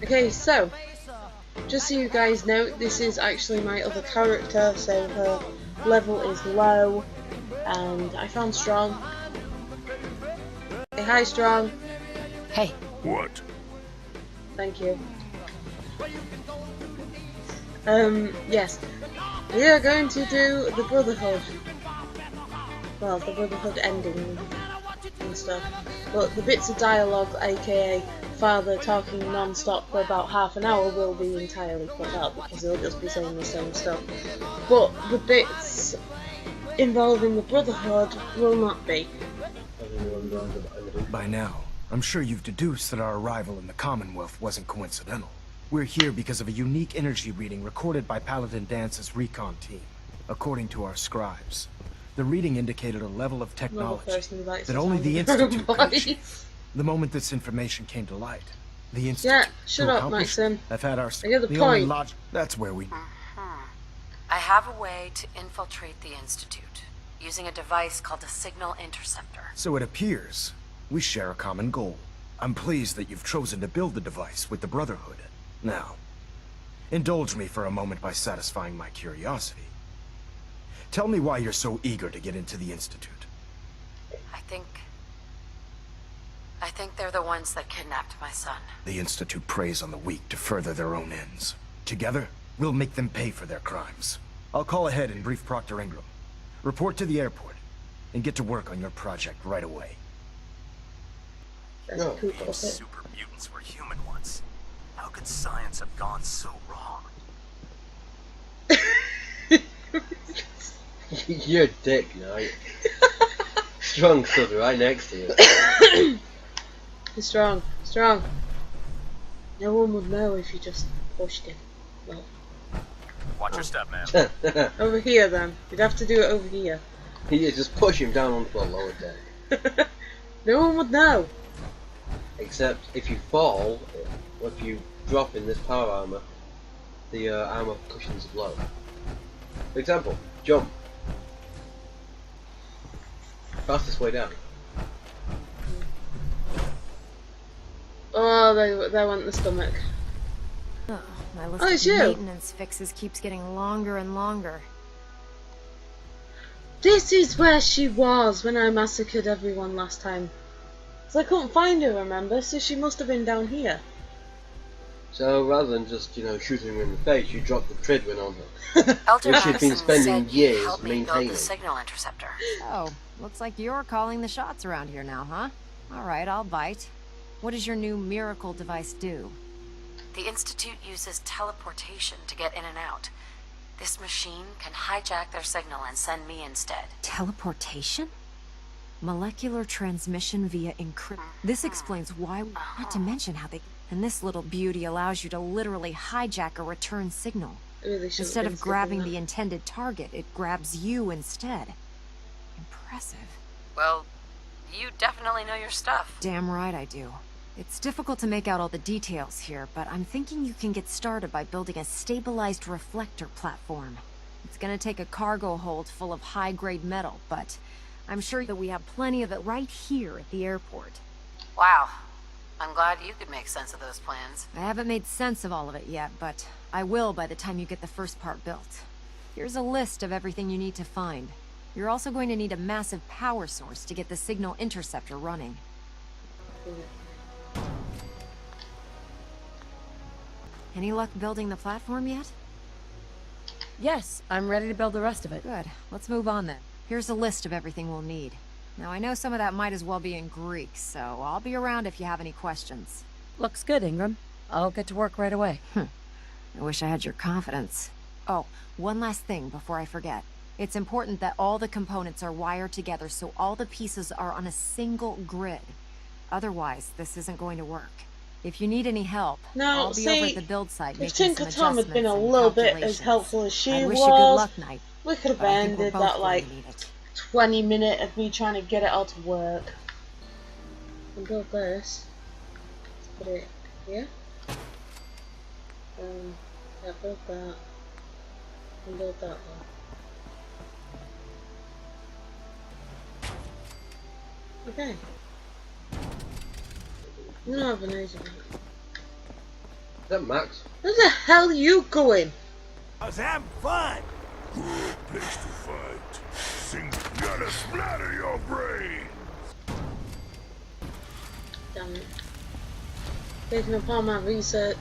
Okay, so just so you guys know, this is actually my other character, so her level is low, and I found Strong. Say hi, Strong. Hey. What? Thank you. Yes. We are going to do the Brotherhood. Well, the Brotherhood ending and stuff. But the bits of dialogue, aka Father talking non-stop for about half an hour, will be entirely cut out because he'll just be saying the same stuff. But the bits involving the Brotherhood will not be. By now, I'm sure you've deduced that our arrival in the Commonwealth wasn't coincidental. We're here because of a unique energy reading recorded by Paladin Dance's recon team. According to our scribes, the reading indicated a level of technology that only the Institute could achieve. The moment this information came to light, the Institute... Yeah, shut up, Maxim. I've had our... I get the point. That's where we... I have a way to infiltrate the Institute, using a device called a signal interceptor. So it appears we share a common goal. I'm pleased that you've chosen to build the device with the Brotherhood. Now, indulge me for a moment by satisfying my curiosity. Tell me why you're so eager to get into the Institute. I think they're the ones that kidnapped my son. The Institute preys on the weak to further their own ends. Together, we'll make them pay for their crimes. I'll call ahead and brief Proctor Ingram. Report to the airport, and get to work on your project right away. That's cool. Those super mutants were human once. How could science have gone so wrong? You're a dick, Knight. Strong stood right next to you. Strong. No one would know if you just pushed him. Well, Watch your step, man. over here then. You'd have to do it over here. Yeah, just push him down onto the lower deck. No one would know. Except if you fall, or if you drop in this power armor, the armor cushions the blow. For example, jump. Fastest way down. Oh, they went the stomach. Oh, my list it's of you. maintenance fixes keeps getting longer and longer. This is where she was when I massacred everyone last time. So I couldn't find her, remember? So she must have been down here. So rather than just, shooting her in the face, you drop the Tridwin on her. Elder Which she's been Maxim spending said you'd years help me build maintaining. the signal interceptor. Oh, looks like you're calling the shots around here now, huh? Alright, I'll bite. What does your new miracle device do? The Institute uses teleportation to get in and out. This machine can hijack their signal and send me instead. Teleportation? Molecular transmission via encrypt. This explains why, not to mention how they... And this little beauty allows you to literally hijack a return signal. Really should've Instead been of grabbing skipping the intended target, it grabs you instead. Impressive. Well, you definitely know your stuff. Damn right I do. It's difficult to make out all the details here, but I'm thinking you can get started by building a stabilized reflector platform. It's gonna take a cargo hold full of high-grade metal, but I'm sure that we have plenty of it right here at the airport. Wow. I'm glad you could make sense of those plans. I haven't made sense of all of it yet, but I will by the time you get the first part built. Here's a list of everything you need to find. You're also going to need a massive power source to get the signal interceptor running. Any luck building the platform yet? Yes, I'm ready to build the rest of it. Good. Let's move on then. Here's a list of everything we'll need. Now, I know some of that might as well be in Greek, so I'll be around if you have any questions. Looks good, Ingram. I'll get to work right away. I wish I had your confidence. Oh, one last thing before I forget. It's important that all the components are wired together so all the pieces are on a single grid. Otherwise, this isn't going to work. If you need any help, Now, I'll be over see, at the build site if making Tinker some Tom had been a adjustments little and bit as calculations. helpful as she I wish was, you good luck, Knight. we could have But I think we're ended both that going like to need it. 20-minute of me trying to get it all to work. And build this. Let's put it here. Yeah, build that. And build that one. Okay. I'm gonna have an age of it. Is that Max? Where the hell are you going? I was having fun. Good place to fight. Sing gotta splatter your brain. Damn it. Taking up all my resources.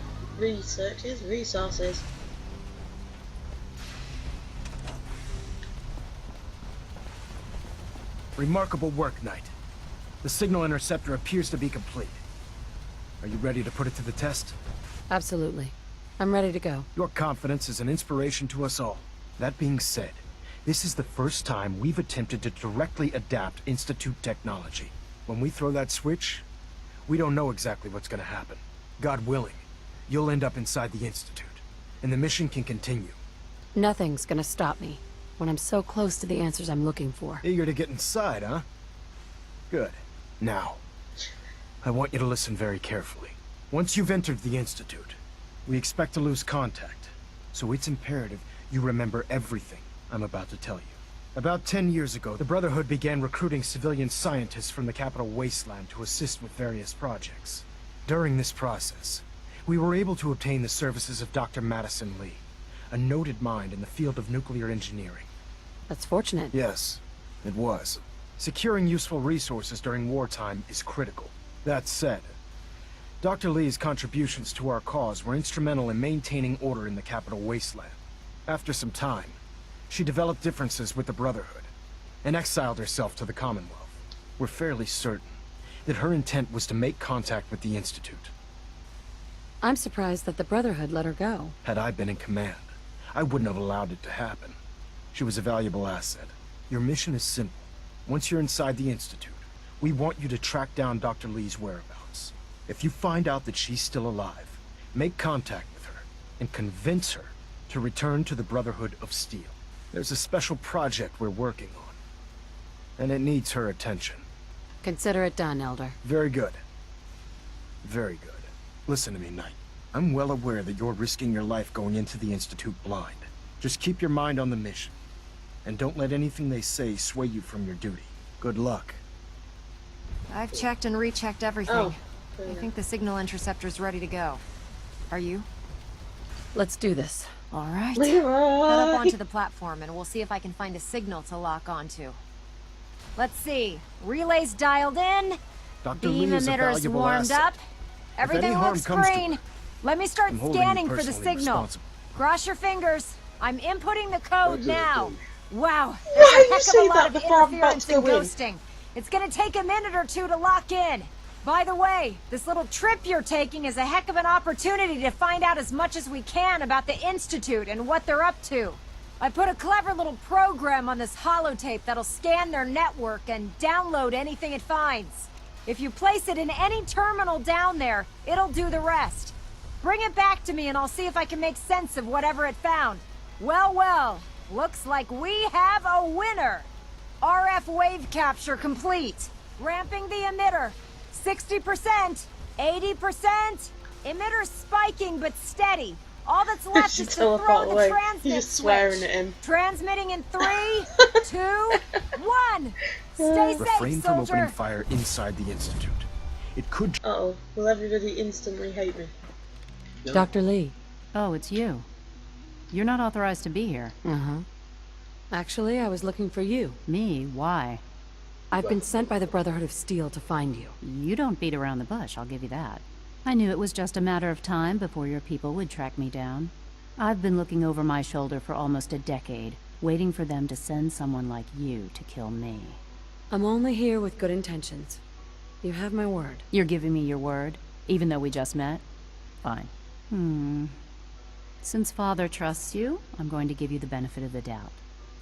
Remarkable work, Knight. The signal interceptor appears to be complete. Are you ready to put it to the test? Absolutely. I'm ready to go. Your confidence is an inspiration to us all. That being said, this is the first time we've attempted to directly adapt Institute technology. When we throw that switch, we don't know exactly what's gonna happen. God willing, you'll end up inside the Institute, and the mission can continue. Nothing's gonna stop me when I'm so close to the answers I'm looking for. Eager to get inside, huh? Good. Now, I want you to listen very carefully. Once you've entered the Institute, we expect to lose contact, so it's imperative you remember everything I'm about to tell you. About 10 years ago, the Brotherhood began recruiting civilian scientists from the capital wasteland to assist with various projects. During this process, we were able to obtain the services of Dr. Madison Lee, a noted mind in the field of nuclear engineering. That's fortunate. Yes, it was. Securing useful resources during wartime is critical. That said, Dr. Lee's contributions to our cause were instrumental in maintaining order in the capital wasteland. After some time, she developed differences with the Brotherhood and exiled herself to the Commonwealth. We're fairly certain that her intent was to make contact with the Institute. I'm surprised that the Brotherhood let her go. Had I been in command, I wouldn't have allowed it to happen. She was a valuable asset. Your mission is simple. Once you're inside the Institute, we want you to track down Dr. Lee's whereabouts. If you find out that she's still alive, make contact with her and convince her to return to the Brotherhood of Steel. There's a special project we're working on, and it needs her attention. Consider it done, Elder. Very good. Very good. Listen to me, Knight. I'm well aware that you're risking your life going into the Institute blind. Just keep your mind on the mission, and don't let anything they say sway you from your duty. Good luck. I've checked and rechecked everything. Oh. I think the signal interceptor's ready to go. Are you? Let's do this. All right. Leroy! Head up onto the platform and we'll see if I can find a signal to lock onto. Let's see. Relays dialed in. Dr. Beam Lee is a emitters valuable warmed asset. up. Everything any harm looks comes to green. her, Let me start I'm holding you scanning for the personally signal. responsible. Cross your fingers. I'm inputting the code Exit now. douche. Wow. Why There's a you heck say of a lot that of before I'm about interference to and go in? ghosting. It's gonna take a minute or two to lock in. By the way, this little trip you're taking is a heck of an opportunity to find out as much as we can about the Institute and what they're up to. I put a clever little program on this holotape that'll scan their network and download anything it finds. If you place it in any terminal down there, it'll do the rest. Bring it back to me and I'll see if I can make sense of whatever it found. Well, well, looks like we have a winner. RF wave capture complete. Ramping the emitter. 60%, 80%. Emitter spiking but steady. All that's left She is to teleport throw the away. transmit You're just swearing switch. at him. Transmitting in 3, 2, 1. Stay Refrain safe, from opening soldier. fire inside the Institute. It could... Uh-oh. Will everybody instantly hate me? No. Dr. Lee. Oh, it's you. You're not authorized to be here. Uh-huh. Actually, I was looking for you. Me? Why? I've been sent by the Brotherhood of Steel to find you. You don't beat around the bush, I'll give you that. I knew it was just a matter of time before your people would track me down. I've been looking over my shoulder for almost a decade, waiting for them to send someone like you to kill me. I'm only here with good intentions. You have my word. You're giving me your word, even though we just met? Fine. Since Father trusts you, I'm going to give you the benefit of the doubt.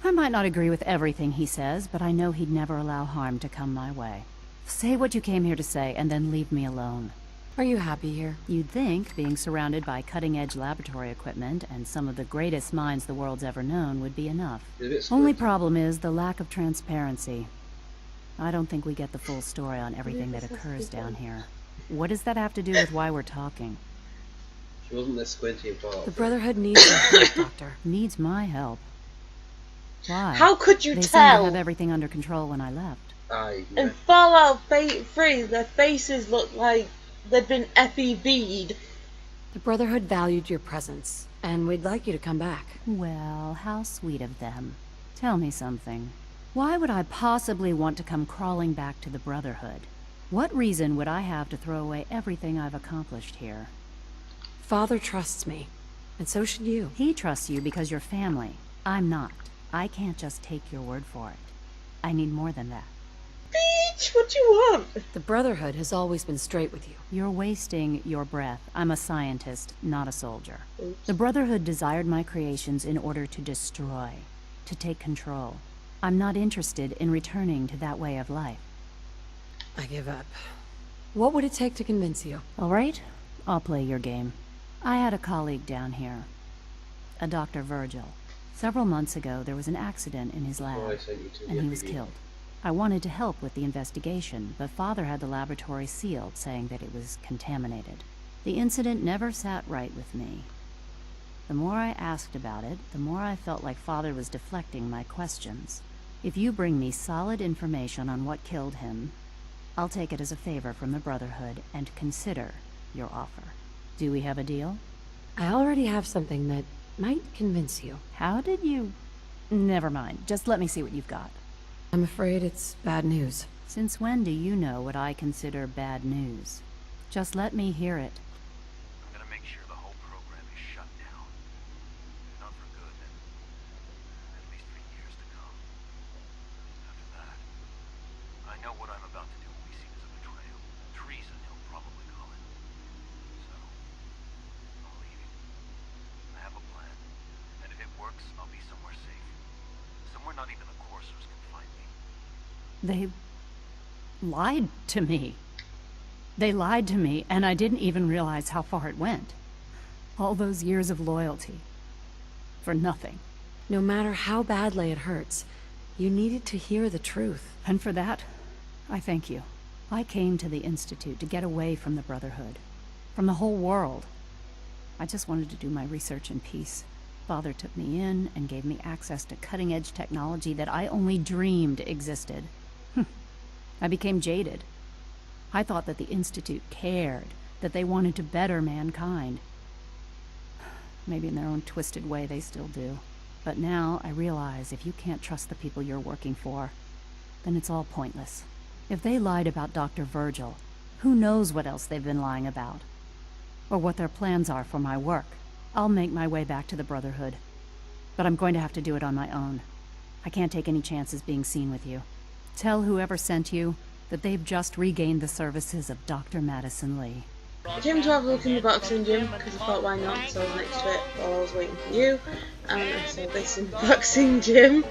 I might not agree with everything he says, but I know he'd never allow harm to come my way. Say what you came here to say, and then leave me alone. Are you happy here? You'd think being surrounded by cutting-edge laboratory equipment and some of the greatest minds the world's ever known would be enough. It's a bit Only squirty. problem is the lack of transparency. I don't think we get the full story on everything that occurs down here. What does that have to do with why we're talking? She wasn't this squinty and far. The Brotherhood needs your help, Doctor. Needs my help. Why? How could you They seemed to tell? have everything under control when I left. Aye, In Fallout 3, their faces looked like they'd been FEV'd. The Brotherhood valued your presence, and we'd like you to come back. Well, how sweet of them. Tell me something. Why would I possibly want to come crawling back to the Brotherhood? What reason would I have to throw away everything I've accomplished here? Father trusts me, and so should you. He trusts you because you're family. I'm not. I can't just take your word for it. I need more than that. Peach, what do you want? The Brotherhood has always been straight with you. You're wasting your breath. I'm a scientist, not a soldier. Oops. The Brotherhood desired my creations in order to destroy, to take control. I'm not interested in returning to that way of life. I give up. What would it take to convince you? All right, I'll play your game. I had a colleague down here, a Dr. Virgil. Several months ago, there was an accident in his lab, Oh, I sent you to and the he was FPV. killed. I wanted to help with the investigation, but Father had the laboratory sealed, saying that it was contaminated. The incident never sat right with me. The more I asked about it, the more I felt like Father was deflecting my questions. If you bring me solid information on what killed him, I'll take it as a favor from the Brotherhood and consider your offer. Do we have a deal? I already have something that might convince you. How did you... Never mind. Just let me see what you've got. I'm afraid it's bad news. Since when do you know what I consider bad news? Just let me hear it. I'm gonna make sure the whole program is shut down. Not for good, at least for years to come. After that, I know what I'm about to do will be seen as a betrayal. Treason, he'll probably call it. So, I'm leaving. I have a plan. And if it works, I'll be somewhere safe. Somewhere not even the coursers can find me. They lied to me. They lied to me, and I didn't even realize how far it went. All those years of loyalty. For nothing. No matter how badly it hurts, you needed to hear the truth. And for that, I thank you. I came to the Institute to get away from the Brotherhood. From the whole world. I just wanted to do my research in peace. Father took me in and gave me access to cutting-edge technology that I only dreamed existed. I became jaded. I thought that the Institute cared, that they wanted to better mankind. Maybe in their own twisted way they still do. But now I realize if you can't trust the people you're working for, then it's all pointless. If they lied about Dr. Virgil, who knows what else they've been lying about? Or what their plans are for my work. I'll make my way back to the Brotherhood. But I'm going to have to do it on my own. I can't take any chances being seen with you. Tell whoever sent you that they've just regained the services of Dr. Madison Lee. I came to have a look in the boxing gym because I thought why not, so I was next to it while I was waiting for you, and I saw this in the boxing gym.